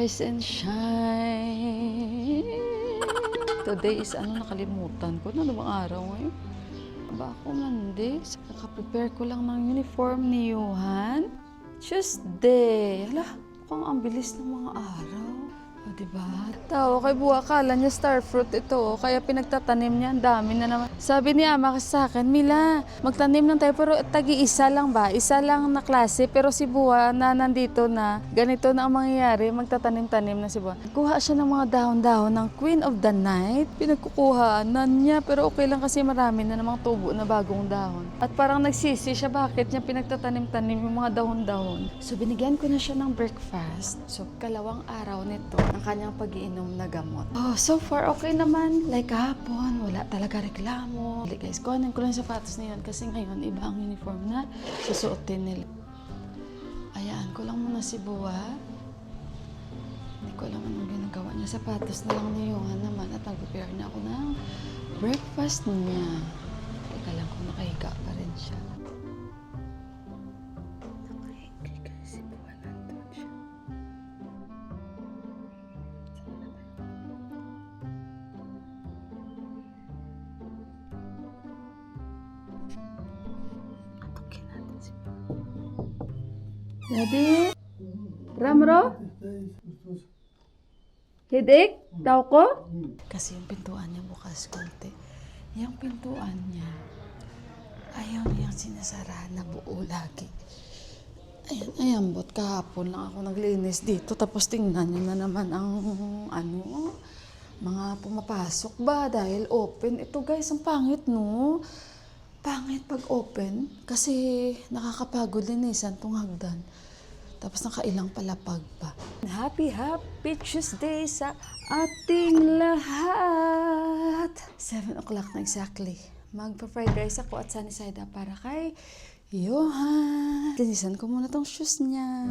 Rise and shine. Today is nakalimutan ko. Ano bang araw ngayon? Ba ako Monday? Kaka-prepare ko lang ng uniform ni Johan. Tuesday. Hala, mukhang ang bilis ng mga araw. O, diba? Tao kay Buwa, akala niya starfruit ito. Kaya pinagtatanim niya. Ang dami na naman. Sabi ni Ama kasi sa akin, Mila, magtanim lang tayo pero tagi-isa lang ba? Isa lang na klase. Pero si Buwa na nandito na, ganito na ang mangyayari. Magtatanim-tanim na si Buwa. Kuha siya ng mga dahon-dahon ng Queen of the Night. Pinagkukuhaanan niya. Pero okay lang kasi marami na namang tubo na bagong dahon. At parang nagsisi siya bakit niya pinagtatanim-tanim yung mga dahon-dahon. So binigyan ko na siya ng breakfast. So kalawang araw nito ang kanyang pag-iinom na gamot. Oh, so far okay naman. Like kahapon, wala talaga reklamo. Guys, kuhanin ko lang yung sapatos na yun kasi ngayon iba ang uniform na susuotin nila. Ayaan ko lang muna si Buwa. Hindi ko alam anong ginagawa niya. Sapatos na lang ni Johan naman at nag-prepare na ako ng breakfast niya. Teka lang kung nakahiga pa rin siya. Nakahiga si Buwa, nandun siya. Atukin natin si Buwa. Daddy? Ramro? Headache? Tao ko? Kasi yung pintuan niya bukas konti. Yung pintuan niya, ayaw niyang sinasara na buo lagi. Ayan, bot kahapon lang ako naglinis dito. Tapos tingnan niyo na naman ang mga pumapasok ba dahil open. Ito guys, ang pangit no? Pangit pag open kasi nakakapagod linisan tong hagdan. Tapos nakailang palapag pa. Happy Tuesday sa ating lahat! 7 o'clock na exactly. Magpa-fried rice ako at sunny side up para kay Johan. Linisan ko muna tong shoes niya.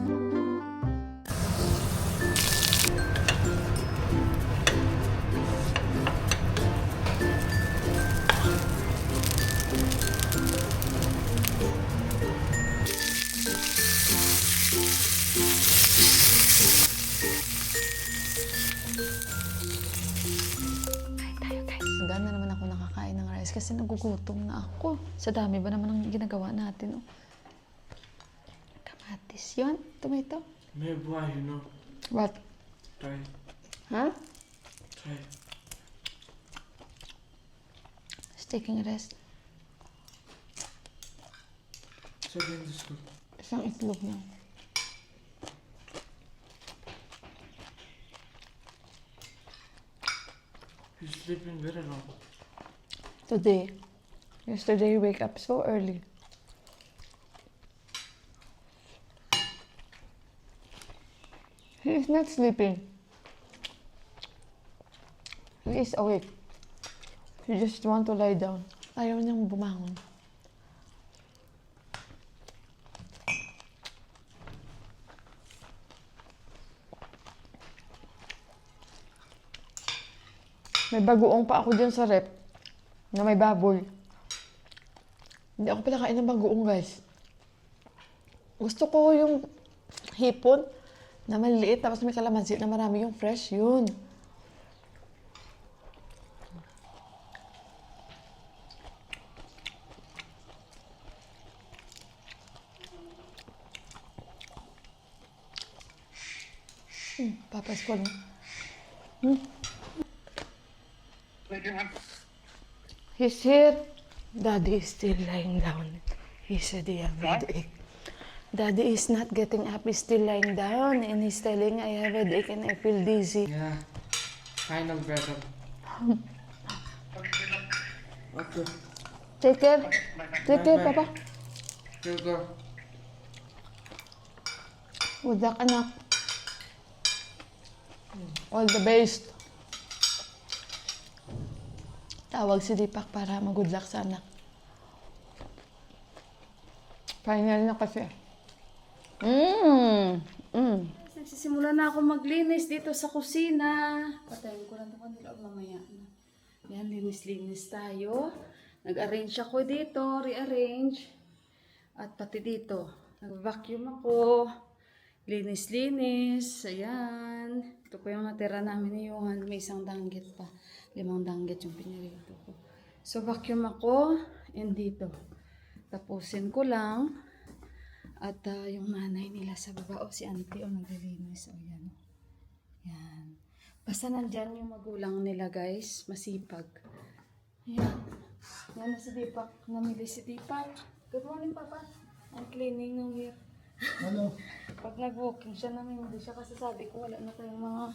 Na naman ako nakakain ng rice kasi nagugutom na ako. Sa dami ba naman ang ginagawa natin? Oh. Kamatis. Yun? Tomato? May buhay, you know. What? Try. Huh? Try. Just taking a rest. Sabihin sa school. Isang itlog lang. He's sleeping better now. Today. Yesterday, you wake up so early. He is not sleeping. He is awake. He just want to lie down. Ayaw niyang bumangon. May bagoong pa ako dyan sa rep na may baboy. Hindi ako pala kain ng bagoong, guys. Gusto ko yung hipon na maliliit tapos may kalamansi na marami yung fresh. Yun. Papa's calling. He's here. Daddy is still lying down. He said he have headache. Daddy is not getting up. He's still lying down and he's telling I have headache and I feel dizzy. Yeah. Kind of better. Okay. Take care. Take care, Bye-bye. Papa. Here go. Good luck, anak. All the best. Tawag si Deepak para mag-good luck sa anak. Final na kasi. Nagsisimula na ako maglinis dito sa kusina. Patayin ko lang ito kanila mamaya na. Yan, linis-linis tayo. Nag-arrange ako dito, rearrange. At pati dito, nag-vacuum ako. Linis-linis. Ayan. Ito po yung natira namin ni Johan. May isang danggit pa. 5 danggit yung pinirito ko. So, vacuum ako. And dito. Tapusin ko lang. At yung nanay nila sa baba. O si auntie o naglilinis. O yan. Yan. Basta nandyan yung magulang nila guys. Masipag. Ayan. Yan na si Deepak. Namili si Deepak. Good morning, Papa. I'm cleaning ng hair. Ano? Pag nag-walking siya, namimili siya kasi sabi ko wala na tayong mga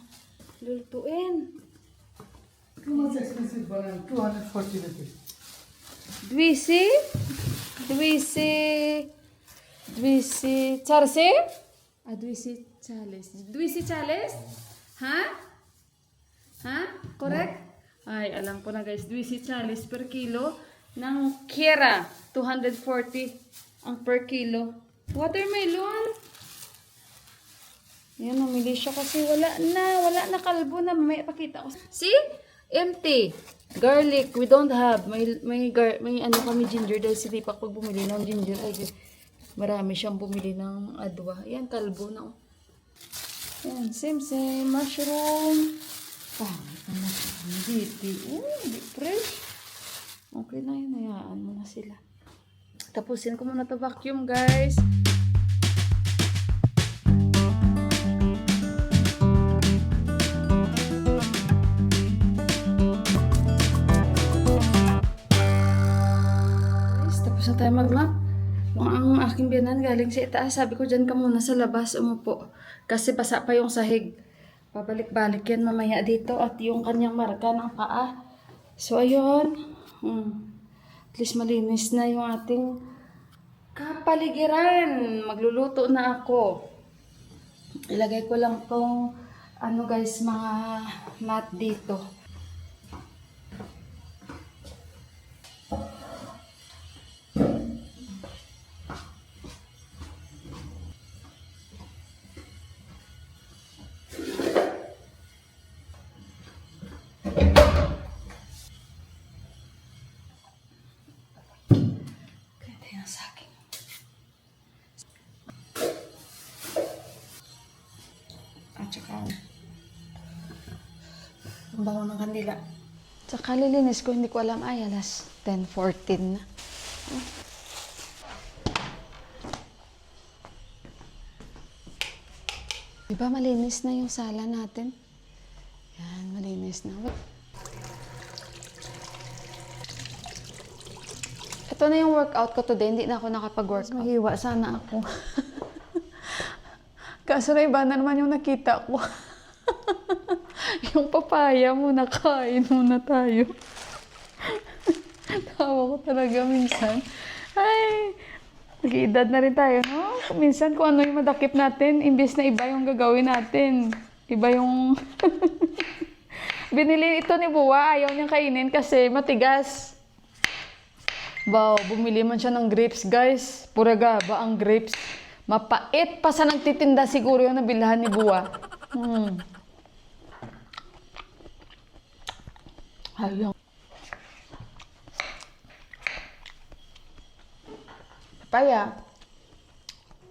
lulutuin. Too much expensive banana, 240 rupees. Dwisi? Charse? Dwisi Chales? Ha? Ha? Correct? Ay, alam ko na guys. Dwisi Chales per kilo ng Kera. 240 ang per kilo. Watermelon. Yan, namili siya kasi wala na kalbo na. May pakita ko. See? Empty. Garlic, we don't have. May ano kami ginger dahil si Deepak pag bumili ng ginger. Ay, marami siyang bumili ng adwa. Yan, kalbo na. Yan, same. Mushroom. Pangit na mushroom. Hindi fresh. Okay na yun. Hayaan mo na sila. Tapusin ko muna to vacuum, guys. Tapos na tayo mag-map. Ang aking biyanan galing sa itaas. Sabi ko, dyan ka muna sa labas, umupo. Kasi basa pa yung sahig. Pabalik-balik yan mamaya dito. At yung kanyang marka ng paa. So, ayun. At least malinis na yung ating kapaligiran. Magluluto na ako. Ilagay ko lang tong ano guys, mga mat dito. Sa akin. At saka ang bango ng kandila. Saka lilinis ko, hindi ko alam. Ay, alas 10:14 na. Diba malinis na yung sala natin? Yan, malinis na. Ito na yung workout ko today. Hindi na ako nakapag-workout. Mahiwa sana ako. Kaso na iba na naman yung nakita ko. Yung papaya muna, kain muna tayo. Tawa ko talaga minsan. Ay, nag-iedad na rin tayo, no? Minsan kung ano yung madakip natin, imbes na iba yung gagawin natin. Iba yung... Binili ito ni Buwa. Ayaw niyang kainin kasi matigas. Wow, bumili man siya ng grapes, guys. Pura gaba ang grapes. Mapait pa sa nagtitinda siguro yung nabilhan ni Buwa. Ayaw. Papaya.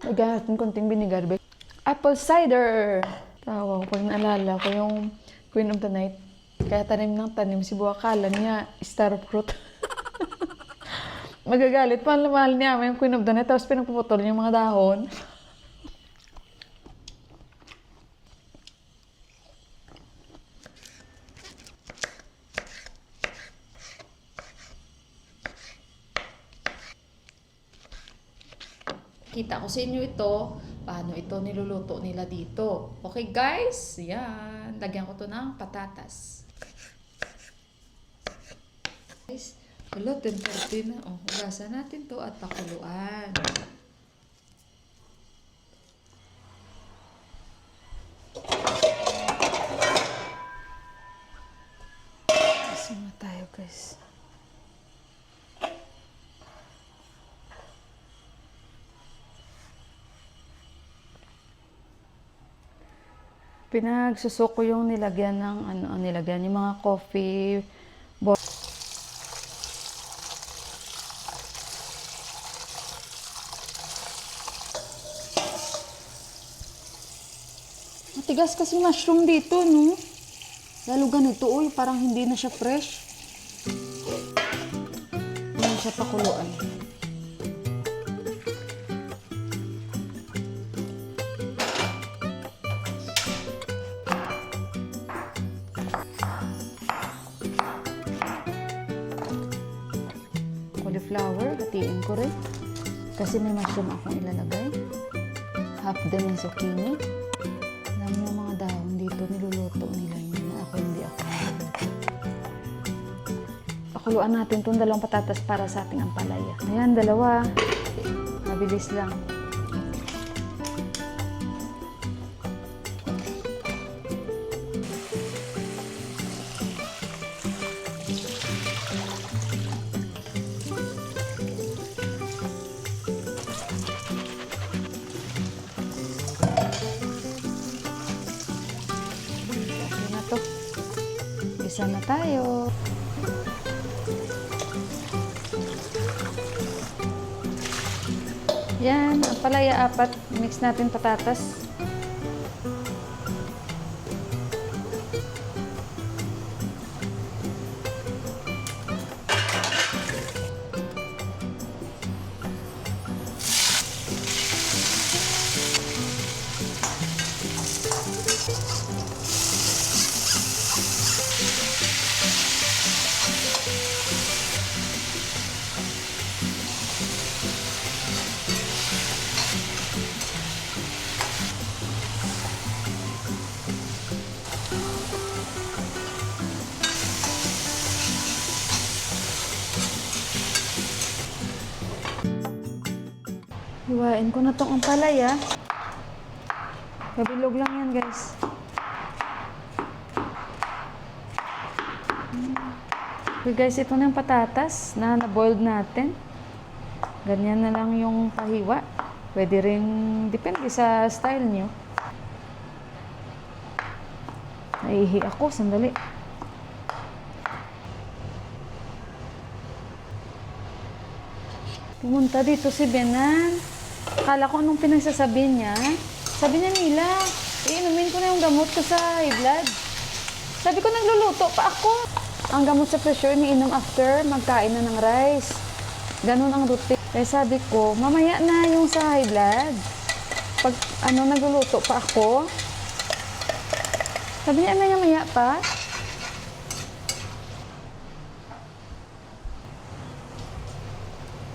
Lagyan natin konting vinegar, ba? Apple cider. Tawa ko pag naalala ko yung Queen of the Night. Kaya tanim ng tanim si Buwa. Kala niya star fruit. Magagalit pa, mahal niya yung Queen of the Night, tapos pinagpuputol niya yung mga dahon. Kita ko sa inyo ito, paano ito niluluto nila dito. Okay guys, yan. Lagyan ko to ng patatas. Guys, wala, 10:30 na. O, hugasan natin to at pakuluan. Gising na tayo, guys. Pinagsusuko yung nilagyan ng nilagyan yung mga coffee. plus kasi mushroom dito, no? Lalo ganito, uy, parang hindi na siya fresh. Hindi siya pakuluan. Cauliflower, hatiin ko rin. Kasi may mushroom akong ilalagay. Half din ng zucchini. Alam mo mga dahon dito, niluluto nila yun. Ako hindi ako niluluto. Pakuluan natin itong dalawang patatas para sa ating ampalaya. Ayan, dalawa. Mabilis lang. Okay na to. Gisa na tayo. Yan, ang palaya 4. Mix natin patatas. Hiwain ko na tong ampalaya. Kabilog lang yan, guys. Okay, guys, ito na yung patatas na na-boiled natin. Ganyan na lang yung pahiwa. Pwede rin, depende sa style nyo. Naihi ako, sandali. Pumunta dito si Benan. Akala ko anong pinagsasabi niya. Sabi niya, Mila, iinumin ko na yung gamot ko sa high blood. Sabi ko, nagluluto pa ako. Ang gamot sa pressure, iniinom after magkain na ng rice. Ganun ang routine. Kaya sabi ko, mamaya na yung sa high blood. Pag nagluluto pa ako. Sabi niya, maya pa.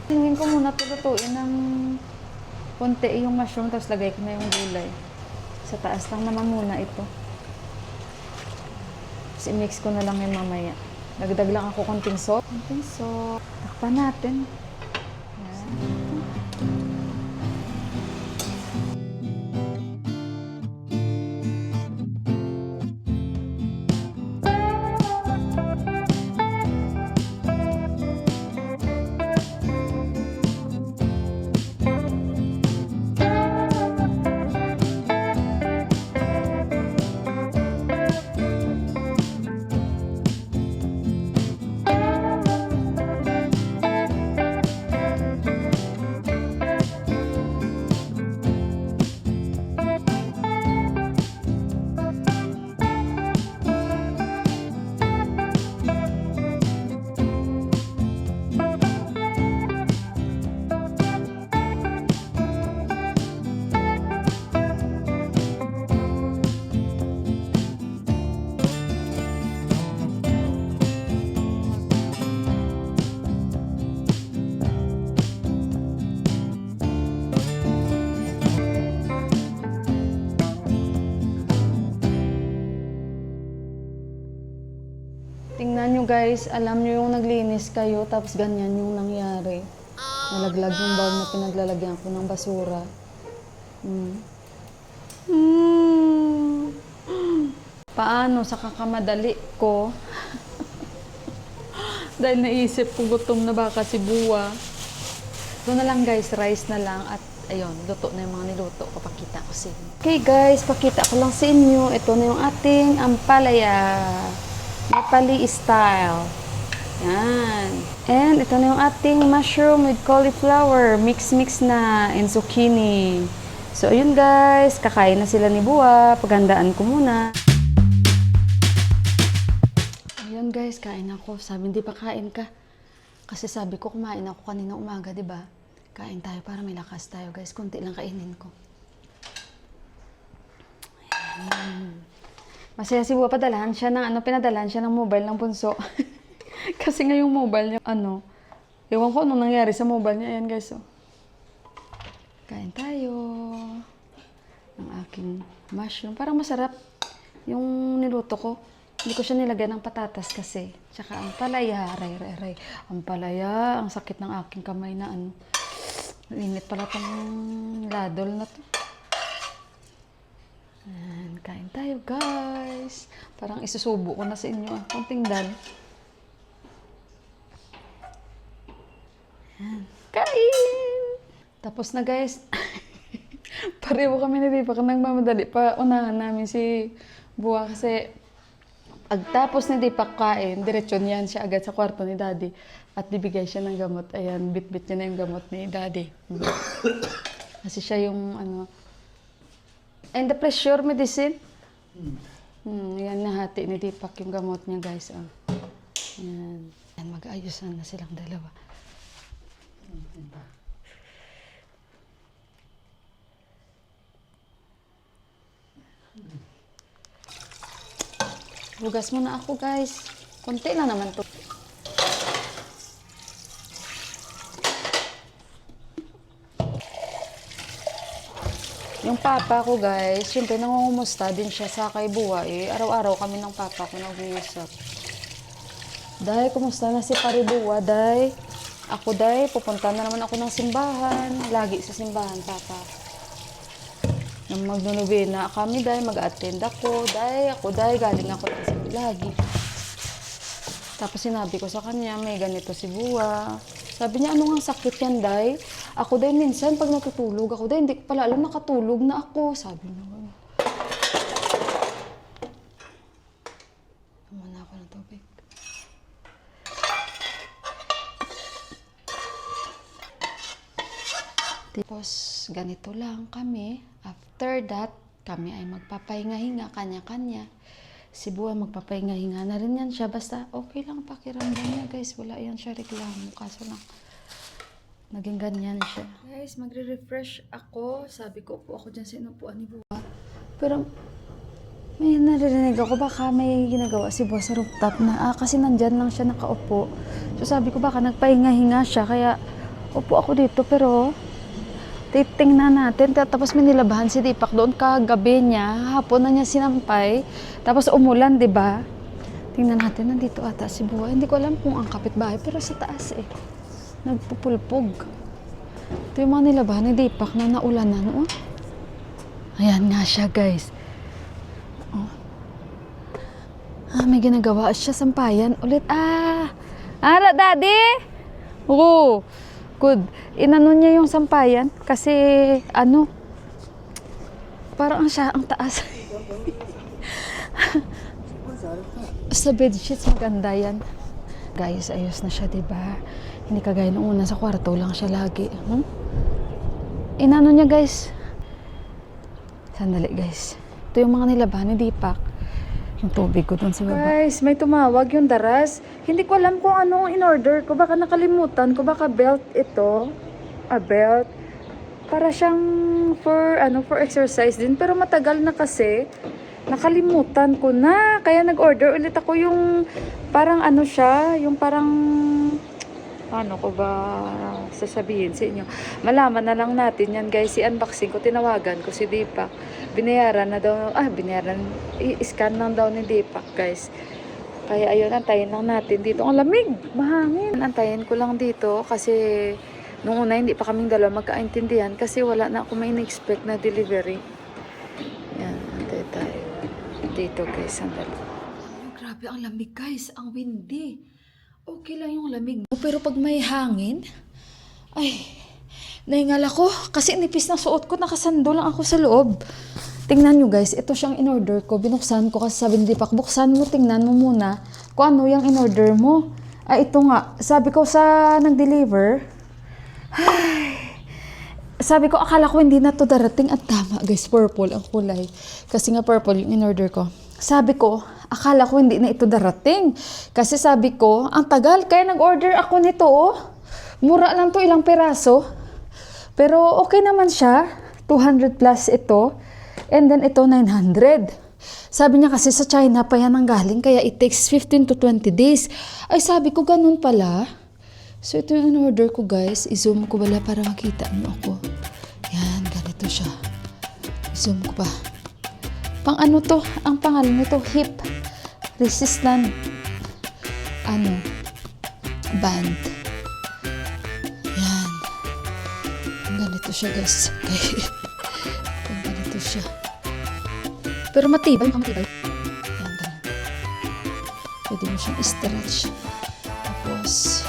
Tingin ko muna tulutuin ng konti yung mushroom, tapos lagay ko na yung gulay. Sa taas lang naman muna ito. Tapos i-mix ko na lang yung mamaya. Dagdag lang ako konting salt. Konting salt. Takpan natin. Yan. Tingnan nyo guys, alam nyo yung naglinis kayo, tapos ganyan yung nangyari. Nalaglag yung bowl na pinaglalagyan ko ng basura. Paano sa kakamadali ko? Dahil naisip ko gutom na baka si Buwa. Ito na lang guys, rice na lang at ayun, luto na yung mga niluto ko. Pakita ko sa inyo. Okay guys, pakita ko lang sa inyo. Ito na yung ating ampalaya. Nepali style. Yan. And ito na yung ating mushroom with cauliflower. Mix-mix na and zucchini. So, ayun guys, kakain na sila ni Buwa. Paghandaan ko muna. Ayun guys, kain ako. Sabi, hindi pa kain ka. Kasi sabi ko, kumain ako kanina umaga, di ba? Kain tayo para may lakas tayo guys. Kunti lang kainin ko. Ayan. Masaya si Buwa, padalahan siya ng pinadalahan siya ng mobile ng bunso. Kasi nga yung mobile niya, ewan ko anong nangyari sa mobile niya. Ayan guys, oh. Kain tayo ng aking mushroom. Parang masarap yung niluto ko. Hindi ko siya nilagyan ng patatas kasi. Tsaka ang palaya, aray. Ang palaya, ang sakit ng aking kamay na Init pala itong ladol na to. Ayan, kain tayo guys. Parang isusubo ko na sa inyo. Konting dal. Ayan, kain! Tapos na guys, pareho kami ni Deepak nagmamadali pa unahan namin si Buwa kasi pagtapos ni Deepak kain, diretso niyan siya agad sa kwarto ni Daddy at bibigay siya ng gamot. Ayan, bit-bit niya na yung gamot ni Daddy. Kasi siya yung and the pressure medicine. Yan, nahati ni Deepak yung gamot niya guys. Ayan, mag-aayusan na silang dalawa. Hugas muna ako guys. Konti lang naman to. Yung papa ko guys, syempre nangungumusta din siya sa kay Buwa eh. Araw-araw kami ng papa ko nag-uusap. Day, kumusta na si Pare Buwa, Day? Ako, Day, pupunta na naman ako ng simbahan. Lagi sa simbahan, papa. Nang magnunubena kami, Day, mag-attend ako. Day, galing ako ng simbahan lagi. Tapos sinabi ko sa kanya, may ganito si Buwa. Sabi niya, ano nga sakit yan, Day? Ako, Day, minsan pag natutulog ako, Day, hindi ko pala alam, nakatulog na ako. Sabi niya. Muna ako ng tubig. Tapos, ganito lang kami. After that, kami ay magpapahinga-hinga, kanya-kanya. Si Buwa magpapahinga-hinga na rin yan siya. Basta okay lang pakiramdam niya, guys. Wala yan siya reklamo. Kaso lang, naging ganyan siya. Guys, magre-refresh ako. Sabi ko, upo ako dyan sa inupuan ni Buwa. Pero, may naririnig ako. Baka may ginagawa si Buwa sa rooftop na, kasi nandyan lang siya nakaupo. So, sabi ko, baka nagpahinga-hinga siya. Kaya, upo ako dito. Pero, titingnan natin. Tapos may nilabahan si Deepak doon kagabi niya. Hapon na niya sinampay. Tapos umulan, di ba? Tingnan natin, nandito ata si Buwa. Hindi ko alam kung ang kapitbahay, pero sa taas eh. Nagpupulpog. Ito yung mga nilabahan ni Deepak na naulanan. Oh. Ayan nga siya, guys. Oh. May ginagawa siya, sampayan. Ulit, Daddy? Oo. Good. Inano niya yung sampayan kasi parang ang taas. Sa bedsheets maganda yan. Guys, ayos na siya, diba? Hindi kagaya nung una sa kwarto lang siya lagi. Inano niya, guys. Sandali, guys. Ito yung mga nilabahan ni Deepak. Yung tubig ko dun sa baba. Guys, may tumawag yung daras. Hindi ko alam kung anong in-order ko. Baka nakalimutan ko. Baka belt ito. Belt. Para siyang for exercise din. Pero matagal na kasi. Nakalimutan ko na. Kaya nag-order ulit ako yung parang siya. Yung parang paano ko ba sasabihin sa inyo? Malaman na lang natin yan, guys. I-unboxing ko, tinawagan ko si Deepak. Binayaran na daw, i-scan lang daw ni Deepak, guys. Kaya ayun, antayin lang natin dito. Ang lamig, mahangin. Antayin ko lang dito kasi nung una hindi pa kaming dalawa magkaintindihan kasi wala na ako may in-expect na delivery. Yan, antay tayo. Dito, guys, sandali. Grabe, ang lamig, guys. Ang windy. Okay lang yung lamig. Pero pag may hangin, nahingal ako. Kasi nipis na suot ko, nakasando lang ako sa loob. Tingnan nyo guys, ito siyang in-order ko. Binuksan ko kasi sabi ni Deepak, buksan mo, tingnan mo muna kung ano yung in-order mo. Ito nga. Sabi ko sa nag-deliver, Sabi ko, akala ko hindi na to darating. At tama, guys, purple ang kulay. Kasi nga purple yung in-order ko. Sabi ko, akala ko hindi na ito darating. Kasi sabi ko, ang tagal. Kaya nag-order ako nito, oh. Mura lang to, ilang peraso. Pero okay naman siya. 200 plus ito. And then ito, 900. Sabi niya kasi sa China pa yan ang galing. Kaya it takes 15 to 20 days. Ay, sabi ko, ganun pala. So, ito yung in-order ko, guys. I-zoom ko bala para makita niyo ako. Yan, ganito siya. I-zoom ko pa. Pang ano to? Ang pangalan nito, hip resistant band. Yan. Ganito siya, guys. Okay. Ganito siya. Pero matibay. Mukhang matibay. Yan, ganito. Pwede mo siyang i-stretch. Tapos,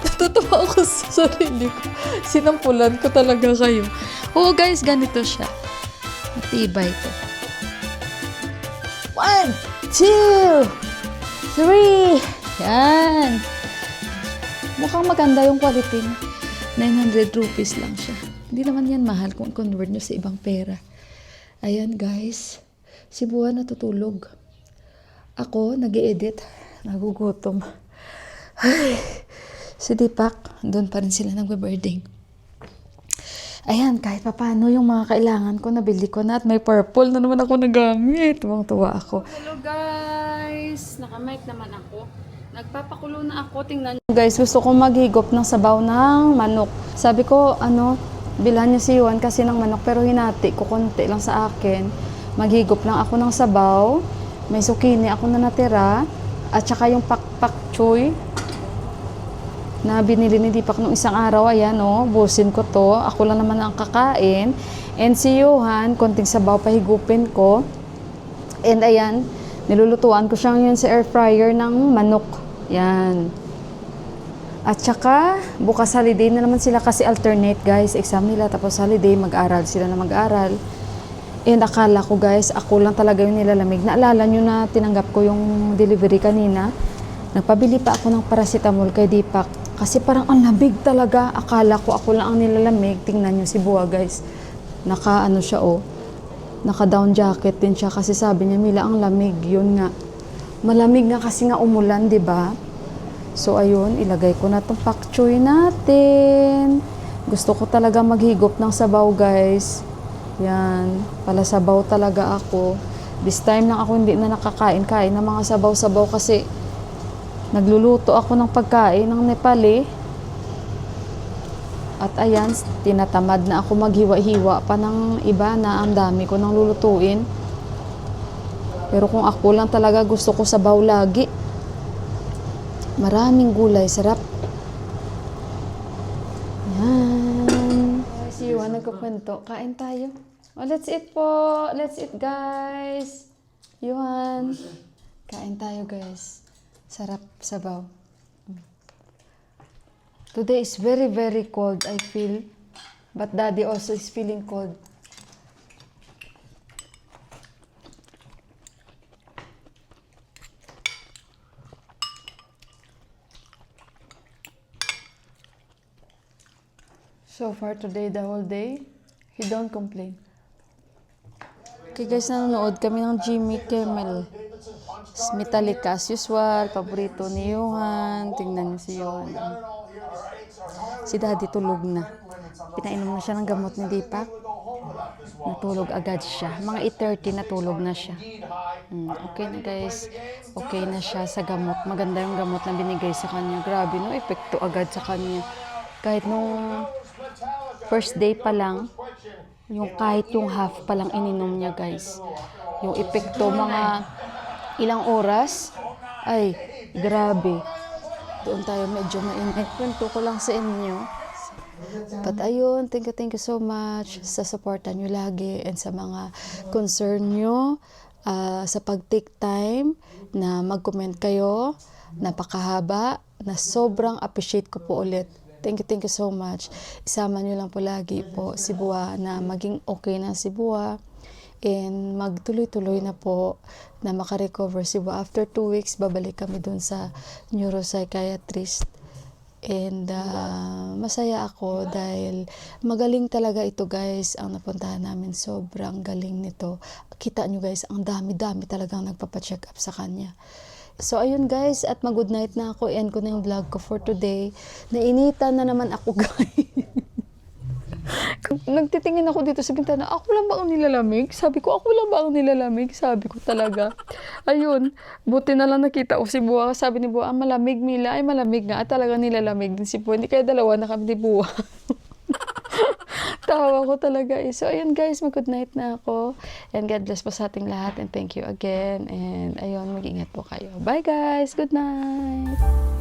natutuwa ako sa sarili ko. Sinampulan ko talaga kayo. Oo, guys, ganito siya. Matibay to. 1, 2, 3. Yan. Mukhang maganda yung quality niya. 900 rupees lang siya. Hindi naman yan mahal kung convert nyo sa ibang pera. Ayan, guys. Si Buwa natutulog. Ako, nag-i-edit. Nagugutom. Ay, si Deepak, doon pa rin sila nagbe-birding. Ayan, kahit paano yung mga kailangan ko, nabili ko na at may purple na naman ako nagamit. Tuwang-tuwa ako. Hello guys! Naka-mic naman ako. Nagpapakulo na ako. Tingnan nyo. Guys, gusto kong maghigop ng sabaw ng manok. Sabi ko, bilhan niyo si Juan kasi ng manok pero hinati ko konti lang sa akin. Maghigop lang ako ng sabaw. May zucchini ako na natira. At saka yung pakpak choy na binili ni Deepak nung isang araw. Ayan, busin ko to. Ako lang naman ang kakain. And si Johan, konting sabaw pahigupin ko. And ayan, nilulutuan ko siyang yun sa air fryer ng manok. Yan. At saka, bukas holiday na naman sila kasi alternate, guys. Exam nila, tapos holiday, mag-aral sila na mag-aral. And akala ko, guys, ako lang talaga yung nilalamig. Naalala nyo na tinanggap ko yung delivery kanina. Nagpabili pa ako ng paracetamol kay Deepak. Kasi parang ang lamig talaga. Akala ko ako lang ang nilalamig. Tingnan nyo si Buwa, guys. Siya, naka-down jacket din siya. Kasi sabi niya, Mila, ang lamig. Yun nga. Malamig nga kasi nga umulan, di ba? So, ayun, ilagay ko na itong pak choy natin. Gusto ko talaga maghigop ng sabaw, guys. Yan. Palasabaw talaga ako. This time lang ako hindi na nakakain-kain ng mga sabaw-sabaw kasi nagluluto ako ng pagkain ng Nepali. At ayan, tinatamad na ako maghiwa-hiwa pa ng iba na ang dami ko nang lulutuin. Pero kung ako lang talaga gusto ko sabaw lagi. Maraming gulay, sarap. Yan. Si Yuan nagkukwento. Kain tayo. Oh, let's eat po. Let's eat, guys. Yuan. Kain tayo, guys. Sarap sabaw. Today is very, very cold, I feel. But Daddy also is feeling cold. So far today, the whole day, he don't complain. Okay guys, nanonood kami ng Jimmy Kimmel. Metallica as usual, paborito ni Johan. Tingnan niyo si Johan. Si Daddy tulog na. Pinainom na siya ng gamot ni Deepak. Natulog agad siya. Mga 8:30 natulog na siya. Okay na guys. Okay na siya sa gamot. Maganda yung gamot na binigay sa kanya. Grabe, no? Epekto agad sa kanya. Kahit nung first day pa lang, kahit yung half pa lang ininom niya, guys. Yung epekto, mga ilang oras, ay, grabe. Doon tayo medyo mainit. Kwento ko lang sa inyo. But ayun, thank you so much sa supporta nyo lagi and sa mga concern nyo, sa pag-take time na mag-comment kayo, napakahaba, na sobrang appreciate ko po ulit. Thank you so much. Isama nyo lang po lagi po si Buwa na maging okay na si Buwa. and magtuloy-tuloy na po na makarecover si Buwa. After 2 weeks, babalik kami dun sa neuropsychiatrist. And masaya ako dahil magaling talaga ito guys ang napuntahan namin. Sobrang galing nito. Kita nyo guys, ang dami-dami talagang nagpapacheck up sa kanya. So ayun guys, at mag-good night na ako. End ko na yung vlog ko for today. Nainitan na naman ako guys. Nagtitingin ako dito sa bintana, ako lang ba ang nilalamig? Sabi ko, ako lang ba ang nilalamig? Sabi ko talaga. Ayun, buti na lang nakita ko si Buwa. Sabi ni Buwa, malamig Mila. Ay, malamig nga. At talaga nilalamig din si Buwa. Hindi kaya dalawa na kami ni Buwa. Tawa ko talaga eh. So, ayun guys, mag-good night na ako. And God bless po sa ating lahat. And thank you again. And ayun, mag-ingat po kayo. Bye guys! Good night!